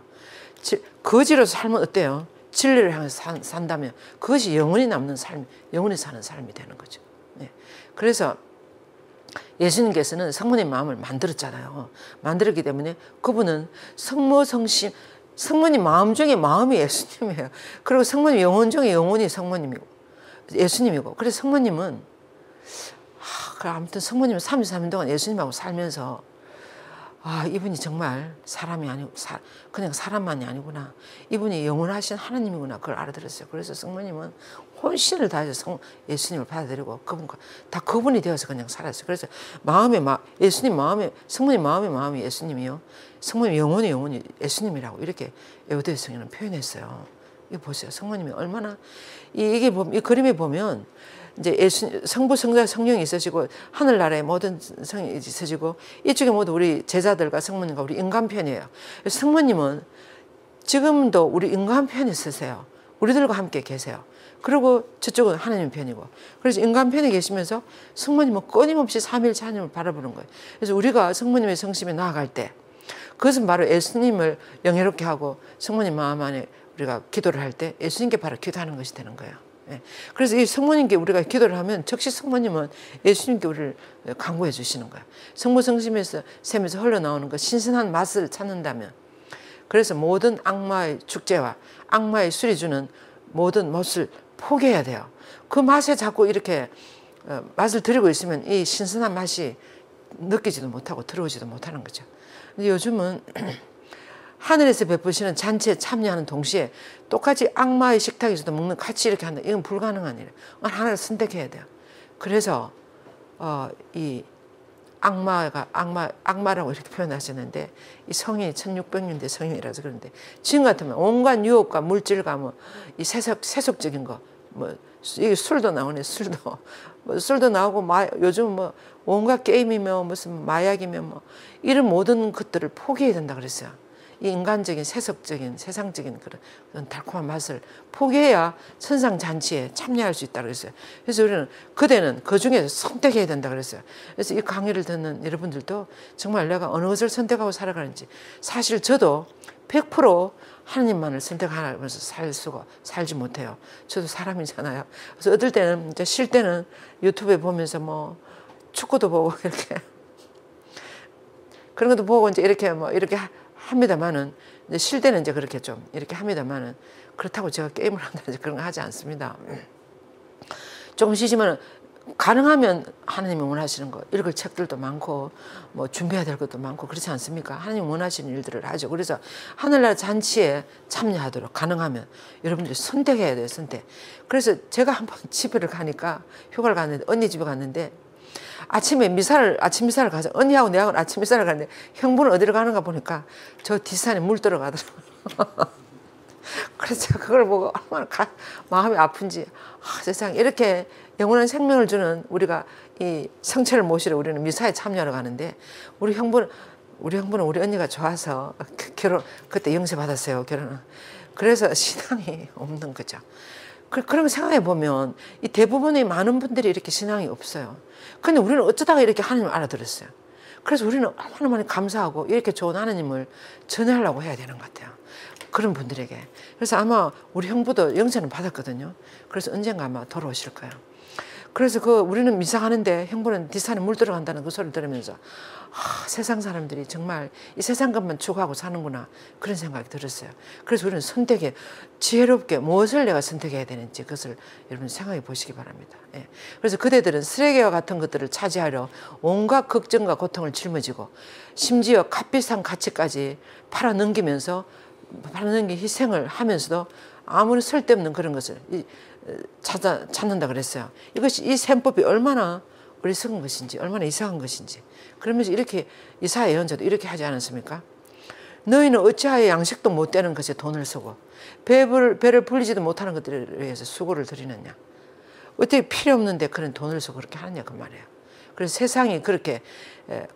A: 거지로서 살면 어때요? 진리를 향해서 산다면 그것이 영원히 남는 삶, 영원히 사는 삶이 되는 거죠. 네. 그래서 예수님께서는 성모님 마음을 만들었잖아요. 만들었기 때문에 그분은 성모성심, 성모님 마음 중에 마음이 예수님이에요. 그리고 성모님 영혼 중에 영혼이 성모님이고 예수님이고, 그래서 성모님은 아무튼 성모님은 33년 동안 예수님하고 살면서 이분이 정말 사람이 아니고 그냥 사람만이 아니구나, 이분이 영원하신 하나님이구나, 그걸 알아들었어요. 그래서 성모님은 혼신을 다해서 예수님을 받아들이고 다 그분이 되어서 그냥 살았어요. 그래서 예수님 마음에, 성모님 마음이 예수님이요, 성모님 영혼이 예수님이라고 이렇게 에우대성에는 표현했어요. 이거 보세요. 성모님이 얼마나 이 그림에 보면 이제 성부, 성자, 성령이 있으시고 하늘나라의 모든 성이 있으시고 이쪽에 모두 우리 제자들과 성모님과 우리 인간편이에요. 성모님은 지금도 우리 인간편에 쓰세요. 우리들과 함께 계세요. 그리고 저쪽은 하나님 편이고, 그래서 인간 편에 계시면서 성모님은 끊임없이 삼위일체 하나님을 바라보는 거예요. 그래서 우리가 성모님의 성심에 나아갈 때 그것은 바로 예수님을 영예롭게 하고 성모님 마음 안에 우리가 기도를 할 때 예수님께 바로 기도하는 것이 되는 거예요. 그래서 이 성모님께 우리가 기도를 하면 즉시 성모님은 예수님께 우리를 강구해 주시는 거예요. 성모성심에서 샘에서 흘러나오는 그 신선한 맛을 찾는다면, 그래서 모든 악마의 축제와 악마의 술이 주는 모든 맛을 포기해야 돼요. 그 맛에 자꾸 이렇게 맛을 들이고 있으면 이 신선한 맛이 느끼지도 못하고 들어오지도 못하는 거죠. 근데 요즘은 하늘에서 베푸시는 잔치에 참여하는 동시에 똑같이 악마의 식탁에서도 먹는, 같이 이렇게 한다. 이건 불가능한 일이에요. 하나를 선택해야 돼요. 그래서 이 악마라고 이렇게 표현하셨는데, 이 성인이 1600년대 성인이라서 그런데, 지금 같으면 온갖 유혹과 물질과 이 세속적인 거, 이게 술도 나오네, 술도 나오고, 요즘 온갖 게임이며 무슨 마약이며 이런 모든 것들을 포기해야 된다 그랬어요. 이 인간적인 세속적인 세상적인 그런 달콤한 맛을 포기해야 천상잔치에 참여할 수 있다고 그랬어요. 그래서 우리는 그대는 그 중에서 선택해야 된다 그랬어요. 그래서 이 강의를 듣는 여러분들도 정말 내가 어느 것을 선택하고 살아가는지, 사실 저도 100% 하나님만을 선택하면서 살지 못해요. 저도 사람이잖아요. 그래서 어떨 때는 이제 쉴 때는 유튜브에 보면서 축구도 보고 이렇게 그런 것도 보고 이제 이렇게 합니다만은, 쉴 때는 이제 그렇게 좀 이렇게 합니다만은, 그렇다고 제가 게임을 한다든지 그런 거 하지 않습니다. 조금 쉬지만 가능하면 하나님이 원하시는 거 읽을 책들도 많고 준비해야 될 것도 많고 그렇지 않습니까? 하나님이 원하시는 일들을 하죠. 그래서 하늘나라 잔치에 참여하도록 가능하면 여러분들이 선택해야 돼요. 선택. 그래서 제가 한번 집에를 가니까, 휴가를 갔는데 언니 집에 갔는데 아침 미사를 가서 언니하고 내하고 아침 미사를 가는데 형부는 어디로 가는가 보니까 저 뒷산에 물 들어가더라고요. 그래서 제가 그걸 보고 얼마나 마음이 아픈지, 세상에 이렇게 영원한 생명을 주는 우리가 이 성체를 모시러 우리는 미사에 참여하러 가는데, 우리 형부는 우리 언니가 좋아서 그때 영세 받았어요, 결혼은. 그래서 신앙이 없는 거죠. 그러면 생각해 보면 이 대부분의 많은 분들이 이렇게 신앙이 없어요. 근데 우리는 어쩌다가 이렇게 하나님을 알아들었어요. 그래서 우리는 얼마나 많이 감사하고 이렇게 좋은 하나님을 전하려고 해야 되는 것 같아요. 그런 분들에게. 그래서 아마 우리 형부도 영세는 받았거든요. 그래서 언젠가 아마 돌아오실 거예요. 그래서 우리는 미사 가는데 형부는 뒷산에 물 들어간다는 그 소리를 들으면서 세상 사람들이 정말 이 세상 것만 추구하고 사는구나, 그런 생각이 들었어요. 그래서 우리는 선택에 지혜롭게 무엇을 내가 선택해야 되는지 그것을 여러분 생각해 보시기 바랍니다. 그래서 그대들은 쓰레기와 같은 것들을 차지하려 온갖 걱정과 고통을 짊어지고 심지어 값비싼 가치까지 팔아넘기면서 희생을 하면서도 아무리 쓸데없는 그런 것을 찾는다 그랬어요. 이 셈법이 얼마나 어리석은 것인지, 얼마나 이상한 것인지. 그러면서 이렇게 이사야 예언자도 이렇게 하지 않았습니까? 너희는 어찌하여 양식도 못 되는 것에 돈을 쓰고 배를 불리지도 못하는 것들에 의해서 수고를 드리느냐. 어떻게 필요 없는데 그런 돈을 쓰고 그렇게 하느냐, 그 말이에요. 그래서 세상이 그렇게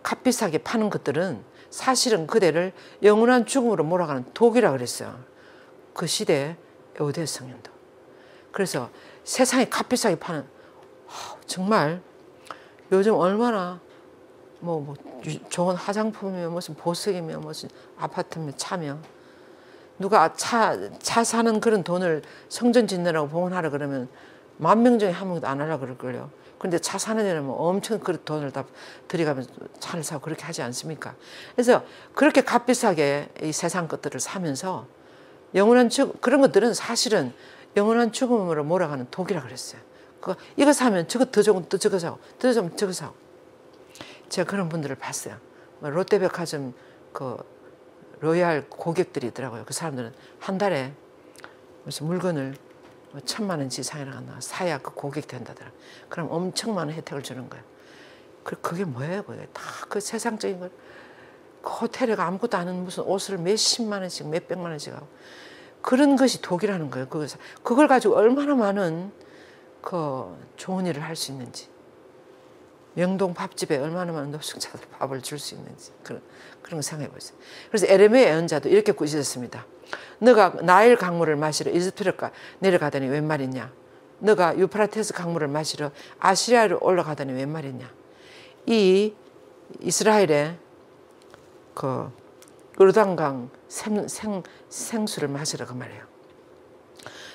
A: 값비싸게 파는 것들은 사실은 그대를 영원한 죽음으로 몰아가는 독이라 그랬어요. 그 시대에 에우대 성령도. 그래서 세상에 값비싸게 파는, 정말 요즘 얼마나 좋은 화장품이며 무슨 보석이며 무슨 아파트며 차며, 누가 차 사는 그런 돈을 성전 짓느라고 봉헌하라 그러면 10,000명 중에 한 명도 안 하려고 그럴걸요. 근데 차 사는 데는 뭐 엄청 그 돈을 다 들여가면서 차를 사고 그렇게 하지 않습니까? 그래서 그렇게 값비싸게 이 세상 것들을 사면서 영원한 죽음, 그런 것들은 사실은 영원한 죽음으로 몰아가는 독이라 그랬어요. 이거 사면 저거 더 좋은 또 저거 사고, 더 좋으면 저거 사고. 제가 그런 분들을 봤어요. 롯데백화점 그 로얄 고객들이 있더라고요. 그 사람들은 한 달에 무슨 물건을 1,000만 원 지상이라고 사야 그 고객 된다더라. 그럼 엄청 많은 혜택을 주는 거예요. 그게 뭐예요? 그게 다 그 세상적인 걸. 그 호텔에 아무것도 아닌 무슨 옷을 몇십만 원씩 몇백만 원씩 하고 그런 것이 독이라는 거예요. 그걸 가지고 얼마나 많은 그 좋은 일을 할 수 있는지, 명동 밥집에 얼마나 많은 노숙자들 밥을 줄 수 있는지 그런 거 생각해 보세요. 그래서 에레미야 예언자도 이렇게 꾸짖었습니다. 너가 나일 강물을 마시러 이집트로 내려가더니 웬 말이냐? 너가 유프라테스 강물을 마시러 아시리아로 올라가더니 웬 말이냐? 이 이스라엘의 그 요르단강 생수를 마시러 그 말이에요.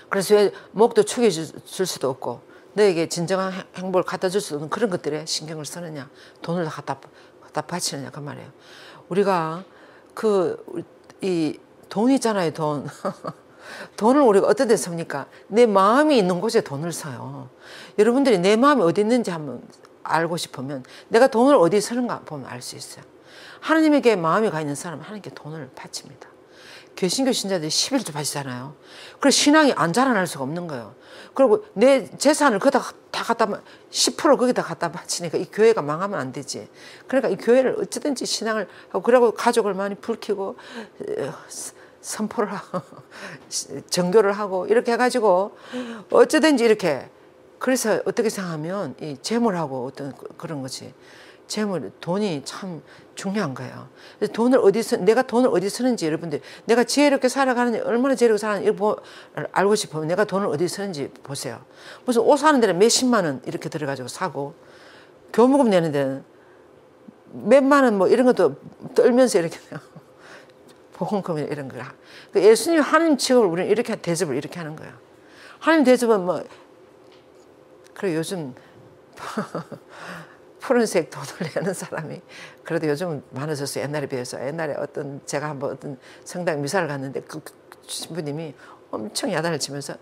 A: 그래서 왜 목도 축여줄 수도 없고 너에게 진정한 행복을 갖다 줄 수 없는 그런 것들에 신경을 쓰느냐, 돈을 갖다 바치느냐 그 말이에요. 우리가 이 돈 있잖아요, 돈. 돈을 우리가 어떤 데 씁니까? 내 마음이 있는 곳에 돈을 써요. 여러분들이 내 마음이 어디 있는지 한번 알고 싶으면 내가 돈을 어디 쓰는가 보면 알 수 있어요. 하나님에게 마음이 가 있는 사람은 하나님께 돈을 바칩니다. 개신교 신자들이 11조 바치잖아요. 그래서 신앙이 안 자라날 수가 없는 거예요. 그리고 내 재산을 거기다 다 갖다 10% 거기다 갖다 바치니까 이 교회가 망하면 안 되지. 그러니까 이 교회를 어찌든지 신앙을 하고 그러고 가족을 많이 불키고 선포를 하고 정교를 하고 이렇게 해가지고 어찌든지 이렇게. 그래서 어떻게 생각하면 이 재물하고 어떤 그런 거지. 돈이 참 중요한 거예요. 내가 돈을 어디 쓰는지 여러분들, 내가 지혜롭게 살아가는지, 얼마나 지혜롭게 살아가는지 알고 싶으면 내가 돈을 어디 쓰는지 보세요. 무슨 옷 사는 데는 몇십만 원 이렇게 들어가지고 사고, 교무금 내는 데는 몇만 원 뭐 이런 것도 떨면서 이렇게 보험금 이런 거. 예수님 하나님 취급을 우리는 이렇게 대접을 이렇게 하는 거예요. 하나님 대접은 뭐, 그래 요즘 푸른색 돈을 내는 사람이 그래도 요즘 많아졌어요. 옛날에 비해서. 옛날에 제가 한번 어떤 성당 미사를 갔는데 그 신부님이 엄청 야단을 치면서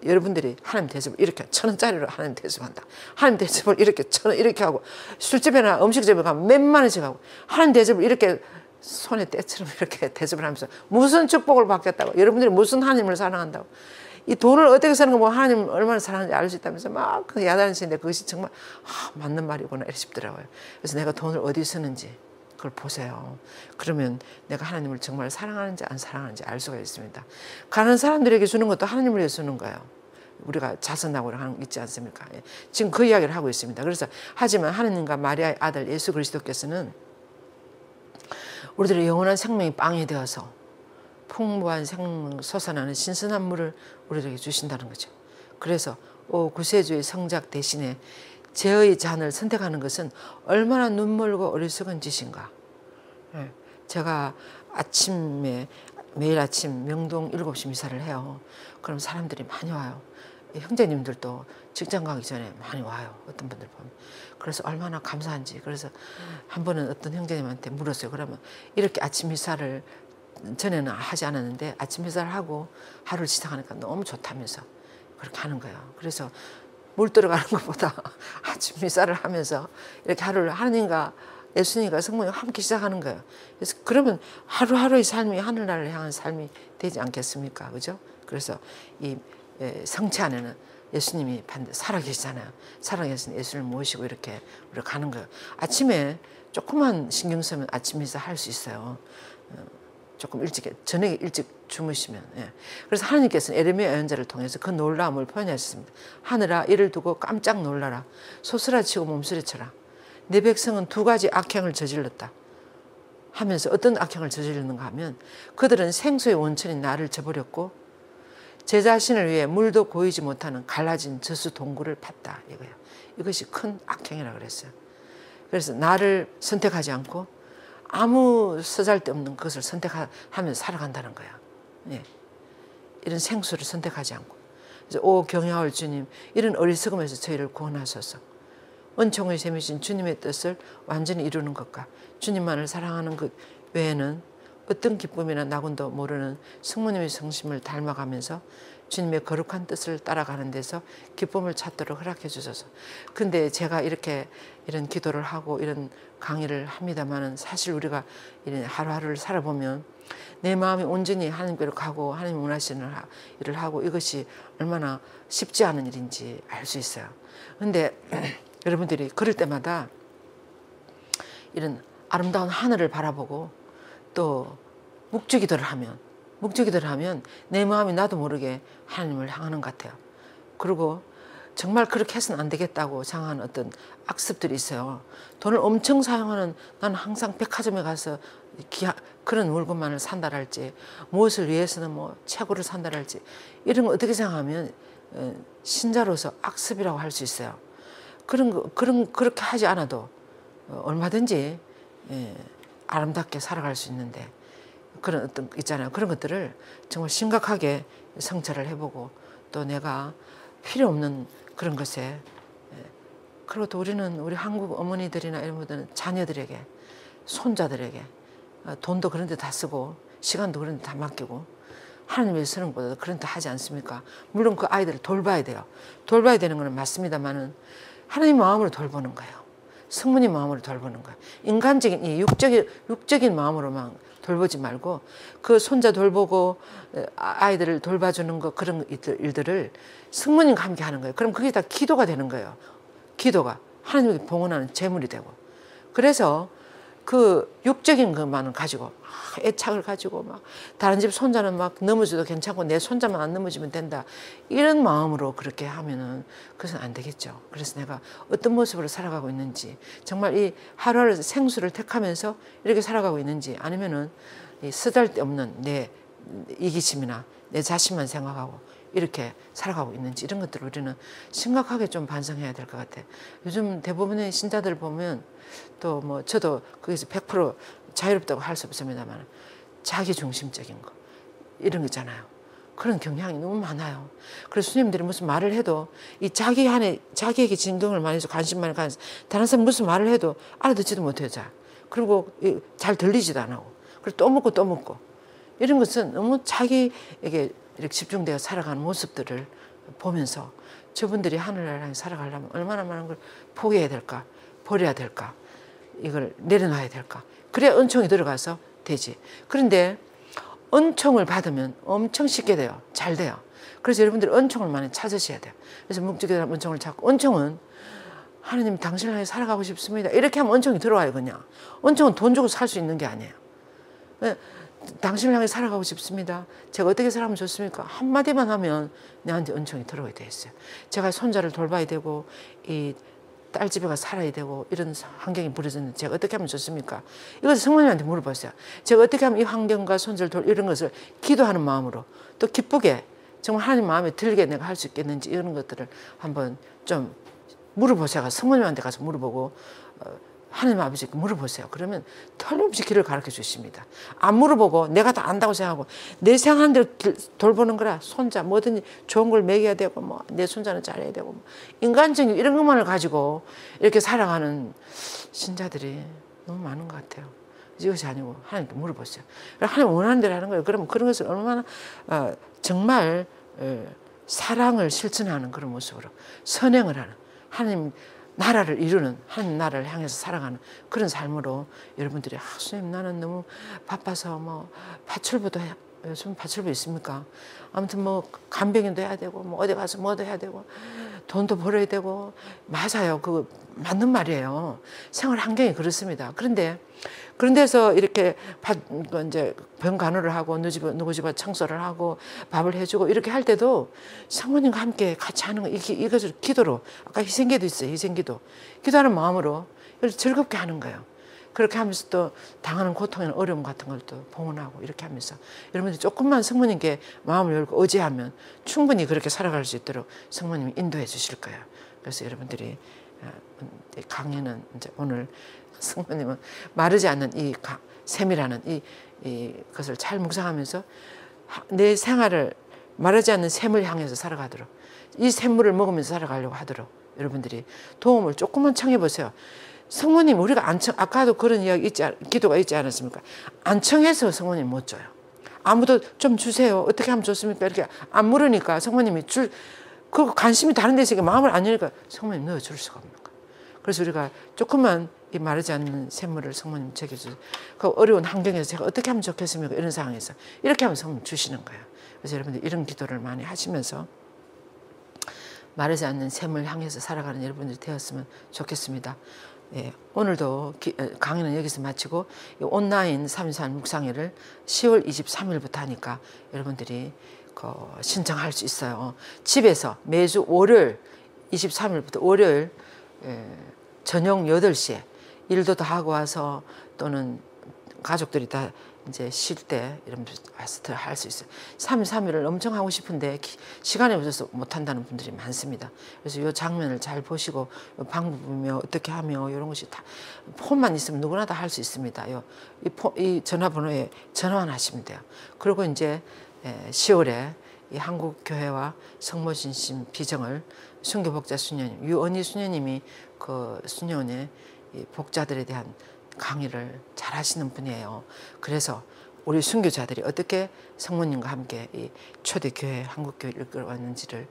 A: 여러분들이 하나님 대접을 이렇게 1,000원짜리로 하나님 대접한다. 하나님 대접을 이렇게 1,000원 이렇게 하고, 술집이나 음식점에 가면 몇만 원씩 하고 하나님 대접을 이렇게 손에 때처럼 이렇게 대접을 하면서 무슨 축복을 받겠다고, 여러분들이 무슨 하나님을 사랑한다고, 이 돈을 어떻게 쓰는 거 뭐 하나님 얼마나 사랑하는지 알 수 있다면서 막 그 야단을 치는데 그것이 정말 맞는 말이구나 싶더라고요. 그래서 내가 돈을 어디 쓰는지 그걸 보세요. 그러면 내가 하나님을 정말 사랑하는지 안 사랑하는지 알 수가 있습니다. 가난한 사람들에게 주는 것도 하나님을 위해 주는 거예요. 우리가 자선나고를 하는 거 있지 않습니까? 지금 그 이야기를 하고 있습니다. 그래서 하지만 하느님과 마리아의 아들 예수 그리스도께서는 우리들의 영원한 생명이 빵이 되어서 풍부한 생명 솟아나는 신선한 물을 우리에게 주신다는 거죠. 그래서 구세주의 성작 대신에 죄의 잔을 선택하는 것은 얼마나 눈멀고 어리석은 짓인가. 제가 매일 아침 명동 7시 미사를 해요. 그럼 사람들이 많이 와요. 형제님들도 직장 가기 전에 많이 와요. 어떤 분들 보면. 그래서 얼마나 감사한지. 그래서 한 번은 어떤 형제님한테 물었어요. 그러면 이렇게 아침 미사를 전에는 하지 않았는데 아침 미사를 하고 하루를 시작하니까 너무 좋다면서 그렇게 하는 거예요. 그래서 물 들어가는 것보다 아침 미사를 하면서 이렇게 하루를 하나님과 예수님과 성령과 함께 시작하는 거예요. 그래서 그러면 하루하루의 삶이 하늘나라를 향한 삶이 되지 않겠습니까? 그죠? 그래서 이 성체 안에는 예수님이 반드시 살아계시잖아요. 살아계신 예수를 모시고 이렇게 우리가 가는 거예요. 아침에 조금만 신경 쓰면 아침 미사 할 수 있어요. 조금 일찍, 저녁에 일찍 주무시면. 그래서 하나님께서는 에레미야 예언자를 통해서 그 놀라움을 표현하셨습니다. 하늘아 이를 두고 깜짝 놀라라. 소스라치고 몸부림쳐라. 내 백성은 2가지 악행을 저질렀다 하면서 어떤 악행을 저질렀는가 하면 그들은 생수의 원천인 나를 저버렸고 제 자신을 위해 물도 고이지 못하는 갈라진 저수 동굴을 팠다 이거예요. 이것이 큰 악행이라고 그랬어요. 그래서 나를 선택하지 않고 아무 쓰잘데없는 것을 선택하면서 살아간다는 거야. 이런 생수를 선택하지 않고 그래서 오 경외할 주님, 이런 어리석음에서 저희를 구원하소서. 은총의 셈이신 주님의 뜻을 완전히 이루는 것과 주님만을 사랑하는 것 외에는 어떤 기쁨이나 낙원도 모르는 성모님의 성심을 닮아가면서 주님의 거룩한 뜻을 따라가는 데서 기쁨을 찾도록 허락해 주소서. 근데 제가 이런 기도를 하고 이런 강의를 합니다만은 사실 우리가 이런 하루하루를 살아보면 내 마음이 온전히 하나님께로 가고 하나님 원하시는 일을 하고 이것이 얼마나 쉽지 않은 일인지 알 수 있어요. 근데 여러분들이 그럴 때마다 이런 아름다운 하늘을 바라보고 또 묵주기도를 하면 내 마음이 나도 모르게 하나님을 향하는 것 같아요. 그리고 정말 그렇게 해서는 안 되겠다고 생각하는 어떤 악습들이 있어요. 돈을 엄청 사용하는, 나는 항상 백화점에 가서 그런 물건만을 산다랄지, 무엇을 위해서는 뭐 최고를 산다랄지, 이런 거 어떻게 생각하면 신자로서 악습이라고 할 수 있어요. 그렇게 하지 않아도 얼마든지 아름답게 살아갈 수 있는데, 그런 어떤 있잖아요. 그런 것들을 정말 심각하게 성찰을 해보고, 또 내가 필요 없는 그런 것에, 그리고 또 우리는 우리 한국 어머니들이나 이런 분들은 자녀들에게, 손자들에게 돈도 그런 데 다 쓰고 시간도 그런 데 다 맡기고 하나님의 쓰는 것보다 그런 데 하지 않습니까? 물론 그 아이들을 돌봐야 돼요. 돌봐야 되는 건 맞습니다만은 하나님 마음으로 돌보는 거예요. 성모님 마음으로 돌보는 거예요. 인간적인 이 육적인 마음으로만 돌보지 말고 그 손자 돌보고 아이들을 돌봐주는 거, 그런 일들을 성모님과 함께 하는 거예요. 그럼 그게 다 기도가 되는 거예요. 기도가 하나님께 봉헌하는 제물이 되고. 그래서 그 육적인 것만은 가지고 애착을 가지고 막 다른 집 손자는 막 넘어져도 괜찮고 내 손자만 안 넘어지면 된다, 이런 마음으로 그렇게 하면은 그것은 안 되겠죠. 그래서 내가 어떤 모습으로 살아가고 있는지, 정말 이 하루하루 생수를 택하면서 이렇게 살아가고 있는지, 아니면은 이 쓰잘데없는 내 이기심이나 내 자신만 생각하고 이렇게 살아가고 있는지, 이런 것들을 우리는 심각하게 좀 반성해야 될 것 같아요. 요즘 대부분의 신자들 보면, 또 뭐 저도 거기서 100% 자유롭다고 할 수 없습니다만 자기 중심적인 거, 이런 거 있잖아요. 그런 경향이 너무 많아요. 그래서 스님들이 무슨 말을 해도 이 자기에게 진경을 많이 해서 관심만을 가져서 다른 사람 무슨 말을 해도 알아듣지도 못해요. 잘. 그리고 잘 들리지도 안 하고, 그리고 또 묻고 이런 것은 너무 자기에게 이렇게 집중되어 살아가는 모습들을 보면서 저분들이 하늘을 향해 살아가려면 얼마나 많은 걸 포기해야 될까, 버려야 될까, 이걸 내려놔야 될까. 그래야 은총이 들어가서 되지. 그런데 은총을 받으면 엄청 쉽게 돼요. 잘 돼요. 그래서 여러분들이 은총을 많이 찾으셔야 돼요. 그래서 묵직한 은총을 찾고, 은총은 하나님 당신을 향해 살아가고 싶습니다, 이렇게 하면 은총이 들어와요. 그냥 은총은 돈 주고 살 수 있는 게 아니에요. 당신을 향해 살아가고 싶습니다, 제가 어떻게 살아가면 좋습니까, 한마디만 하면 내한테 은총이 들어오게 돼 있어요. 제가 손자를 돌봐야 되고 이 딸 집에 가서 살아야 되고 이런 환경이 벌어졌는데 제가 어떻게 하면 좋습니까? 이것을 성모님한테 물어보세요. 제가 어떻게 하면 이 환경과 손자를 이런 것을 기도하는 마음으로, 또 기쁘게 정말 하나님 마음에 들게 내가 할 수 있겠는지, 이런 것들을 한번 좀 물어보세요. 성모님한테 가서 물어보고 하나님 아버지께 물어보세요. 그러면 틀림없이 길을 가르쳐 주십니다. 안 물어보고 내가 다 안다고 생각하고 내 생각하는 대로 돌보는 거라, 손자 뭐든지 좋은 걸 먹여야 되고 뭐 내 손자는 잘해야 되고 뭐 인간적인 이런 것만을 가지고 이렇게 살아가는 신자들이 너무 많은 것 같아요. 이것이 아니고 하나님께 물어보세요. 하나님 원하는 대로 하는 거예요. 그러면 그런 것을 얼마나 정말 사랑을 실천하는 그런 모습으로 선행을 하는, 하나님 나라를 이루는, 하나님 나라를 향해서 살아가는 그런 삶으로 여러분들이, 선생님 나는 너무 바빠서 뭐 파출부도 해, 요즘 파출부 있습니까? 아무튼 뭐 간병인도 해야 되고 뭐 어디 가서 뭐도 해야 되고 돈도 벌어야 되고, 맞아요. 그 맞는 말이에요. 생활 환경이 그렇습니다. 그런데 그런 데서 이렇게 이제 병 간호를 하고 누구 집에 청소를 하고 밥을 해주고 이렇게 할 때도 성모님과 함께 같이 하는 거, 이것을 기도로, 아까 희생기도 있어요. 희생기도. 기도하는 마음으로 이걸 즐겁게 하는 거예요. 그렇게 하면서 또 당하는 고통이나 어려움 같은 걸 또 봉헌하고 이렇게 하면서 여러분들이 조금만 성모님께 마음을 열고 의지하면 충분히 그렇게 살아갈 수 있도록 성모님이 인도해 주실 거예요. 그래서 여러분들이 강의는 이제 오늘 성모님은 마르지 않는 이 셈이라는 이 것을 잘 묵상하면서 내 생활을 마르지 않는 샘을 향해서 살아가도록, 이 샘물을 먹으면서 살아가려고 하도록 여러분들이 도움을 조금만 청해 보세요. 성모님, 우리가 아까도 그런 이야기 기도가 있지 않았습니까? 안 청해서 성모님 못 줘요. 아무도 좀 주세요. 어떻게 하면 좋습니까? 이렇게 안 물으니까 성모님이 그 관심이 다른 데서 마음을 안 여니까 성모님 넣어줄 수가 없는 거예요. 그래서 우리가 조금만 이 마르지 않는 샘물을 성모님 제게주세요. 그 어려운 환경에서 제가 어떻게 하면 좋겠습니까? 이런 상황에서 이렇게 하면 성모님 주시는 거예요. 그래서 여러분들 이런 기도를 많이 하시면서 마르지 않는 샘을 향해서 살아가는 여러분들이 되었으면 좋겠습니다. 예, 오늘도 강의는 여기서 마치고 온라인 3.3 묵상회를 10월 23일부터 하니까 여러분들이 신청할 수 있어요. 집에서 매주 월요일 23일부터 월요일 저녁 8시에 일도 다 하고 와서 또는 가족들이 다 이제 쉴 때 이런 와서 할 수 있어요. 3.3일을 엄청 하고 싶은데 시간이 없어서 못 한다는 분들이 많습니다. 그래서 이 장면을 잘 보시고 이 방법이며 어떻게 하며 이런 것이 다 폰만 있으면 누구나 다 할 수 있습니다. 이 전화번호에 전화만 하시면 돼요. 그리고 이제 10월에 이 한국교회와 성모진심 비정을 순교복자 수녀님 유언희 수녀님이 그 수녀원의 이 복자들에 대한 강의를 잘 하시는 분이에요. 그래서 우리 순교자들이 어떻게 성모님과 함께 이 초대교회 한국교회를 이끌어왔는지를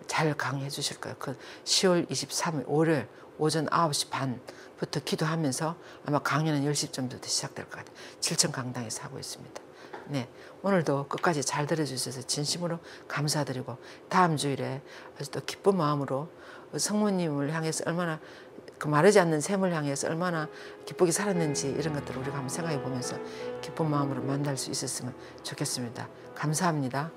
A: 잘 강의해 주실 거예요. 그 10월 23일 월요일 오전 9시 반부터 기도하면서 아마 강의는 10시쯤부터 시작될 것 같아요. 7천 강당에서 하고 있습니다. 네, 오늘도 끝까지 잘 들어주셔서 진심으로 감사드리고 다음 주일에 아주 또 기쁜 마음으로 성모님을 향해서 얼마나 그 마르지 않는 샘을 향해서 얼마나 기쁘게 살았는지 이런 것들을 우리가 한번 생각해 보면서 기쁜 마음으로 만날 수 있었으면 좋겠습니다. 감사합니다.